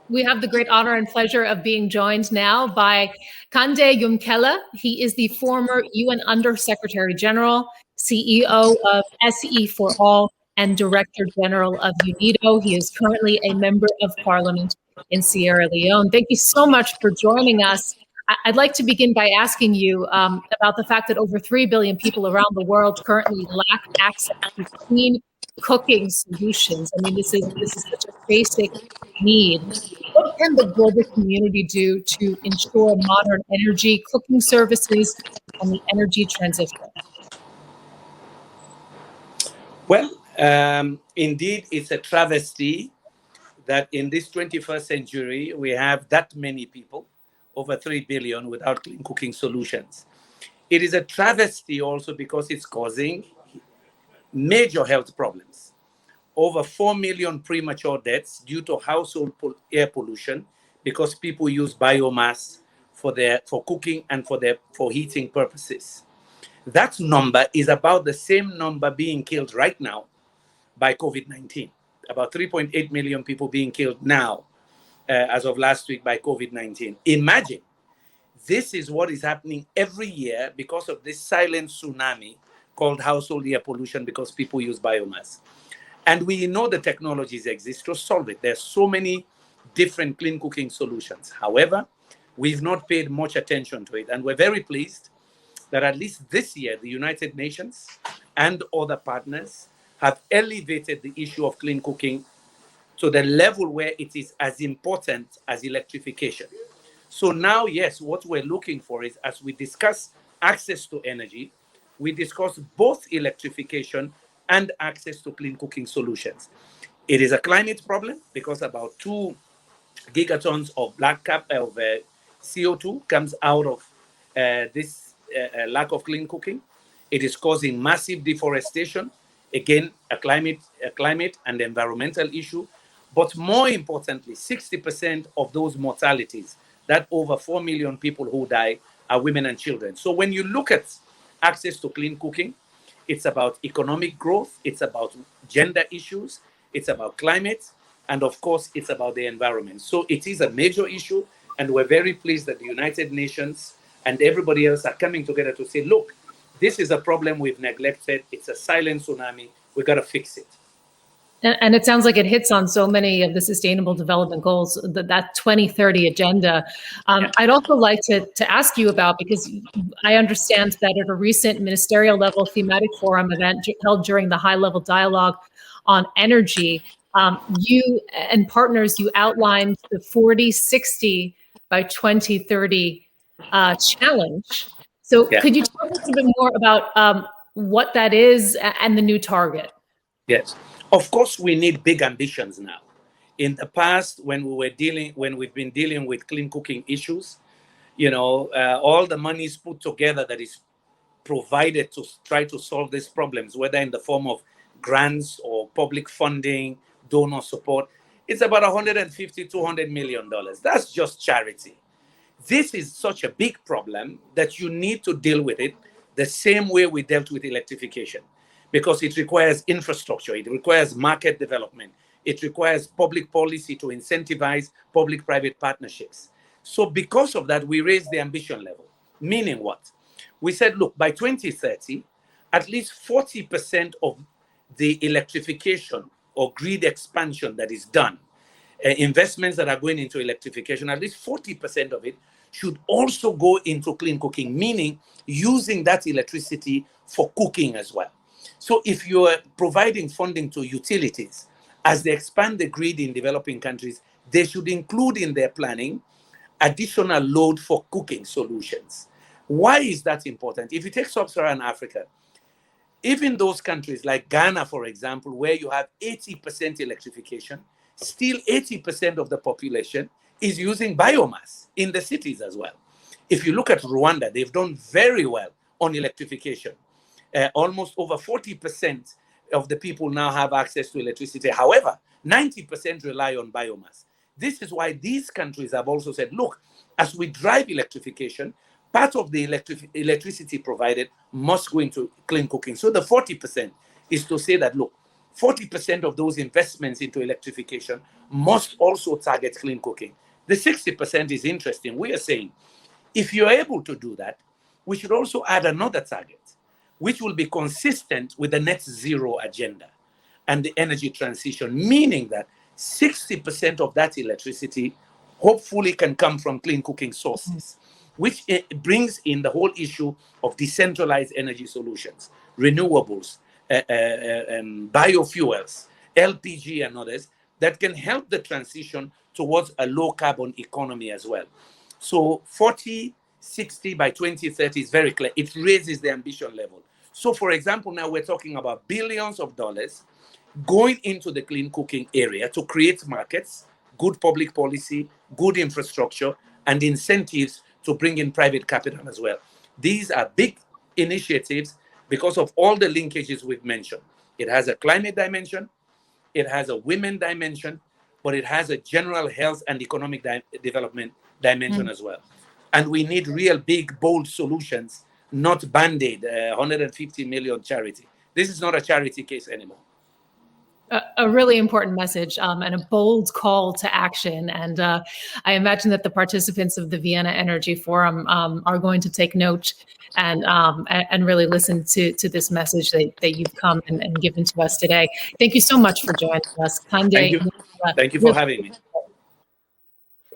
we have the great honor and pleasure of being joined now by Kandeh Yumkella. He is the former UN Under-Secretary General, CEO of SE for All, and Director General of UNIDO. He is currently a member of Parliament in Sierra Leone. Thank you so much for joining us. I'd like to begin by asking you about the fact that over 3 billion people around the world currently lack access to clean cooking solutions. I mean, this is such a basic need. What can the global community do to ensure modern energy, cooking services, and the energy transition? Well, indeed, it's a travesty that in this 21st century, we have that many people, over 3 billion, without clean cooking solutions. It is a travesty also because it's causing major health problems. Over 4 million premature deaths due to household air pollution because people use biomass for cooking and for heating purposes. That number is about the same number being killed right now by COVID-19. About 3.8 million people being killed now as of last week by COVID-19. Imagine, this is what is happening every year because of this silent tsunami called household air pollution because people use biomass. And we know the technologies exist to solve it. There's so many different clean cooking solutions. However, we've not paid much attention to it. And we're very pleased that at least this year, the United Nations and other partners have elevated the issue of clean cooking to the level where it is as important as electrification. So now, yes, what we're looking for is, as we discuss access to energy, we discuss both electrification and access to clean cooking solutions. It is a climate problem because about 2 gigatons of CO2 comes out of this lack of clean cooking. It is causing massive deforestation. Again, a climate and environmental issue. But more importantly, 60% of those mortalities, that over 4 million people who die, are women and children. So when you look at access to clean cooking, it's about economic growth, it's about gender issues, it's about climate, and of course, it's about the environment. So it is a major issue, and we're very pleased that the United Nations and everybody else are coming together to say, look, this is a problem we've neglected. It's a silent tsunami. We've got to fix it. And it sounds like it hits on so many of the Sustainable Development Goals, that 2030 agenda. I'd also like to ask you about, because I understand that at a recent ministerial level thematic forum event held during the high-level dialogue on energy, you and partners, you outlined the 40-60 by 2030 challenge. So could you tell us a bit more about what that is and the new target? Yes. Of course, we need big ambitions now. In the past, when we've been dealing with clean cooking issues, all the money is put together that is provided to try to solve these problems, whether in the form of grants or public funding, donor support. It's about $150, $200 million. That's just charity. This is such a big problem that you need to deal with it the same way we dealt with electrification, because it requires infrastructure, it requires market development, it requires public policy to incentivize public-private partnerships. So because of that, we raised the ambition level. Meaning what? We said, look, by 2030, at least 40% of the electrification or grid expansion that is done, investments that are going into electrification, at least 40% of it should also go into clean cooking, meaning using that electricity for cooking as well. So if you are providing funding to utilities, as they expand the grid in developing countries, they should include in their planning additional load for cooking solutions. Why is that important? If you take sub-Saharan Africa, even those countries like Ghana, for example, where you have 80% electrification, still 80% of the population is using biomass in the cities as well. If you look at Rwanda, they've done very well on electrification. Almost over 40% of the people now have access to electricity. However, 90% rely on biomass. This is why these countries have also said, look, as we drive electrification, part of the electricity provided must go into clean cooking. So the 40% is to say that, look, 40% of those investments into electrification must also target clean cooking. The 60% is interesting. We are saying, if you're able to do that, we should also add another target, which will be consistent with the net zero agenda and the energy transition, meaning that 60% of that electricity hopefully can come from clean cooking sources, which brings in the whole issue of decentralized energy solutions, renewables, biofuels, LPG and others that can help the transition towards a low carbon economy as well. So 40-60 by 2030 is very clear. It raises the ambition level. So for example, now we're talking about billions of dollars going into the clean cooking area to create markets, good public policy, good infrastructure, and incentives to bring in private capital as well. These are big initiatives because of all the linkages we've mentioned. It has a climate dimension, it has a women dimension, but it has a general health and economic development dimension as well. And we need real big, bold solutions, not Band-Aid, 150 million charity. This is not a charity case anymore. A really important message and a bold call to action. And I imagine that the participants of the Vienna Energy Forum are going to take note and really listen to this message that you've come and given to us today. Thank you so much for joining us. Kandeh, Thank you for having me.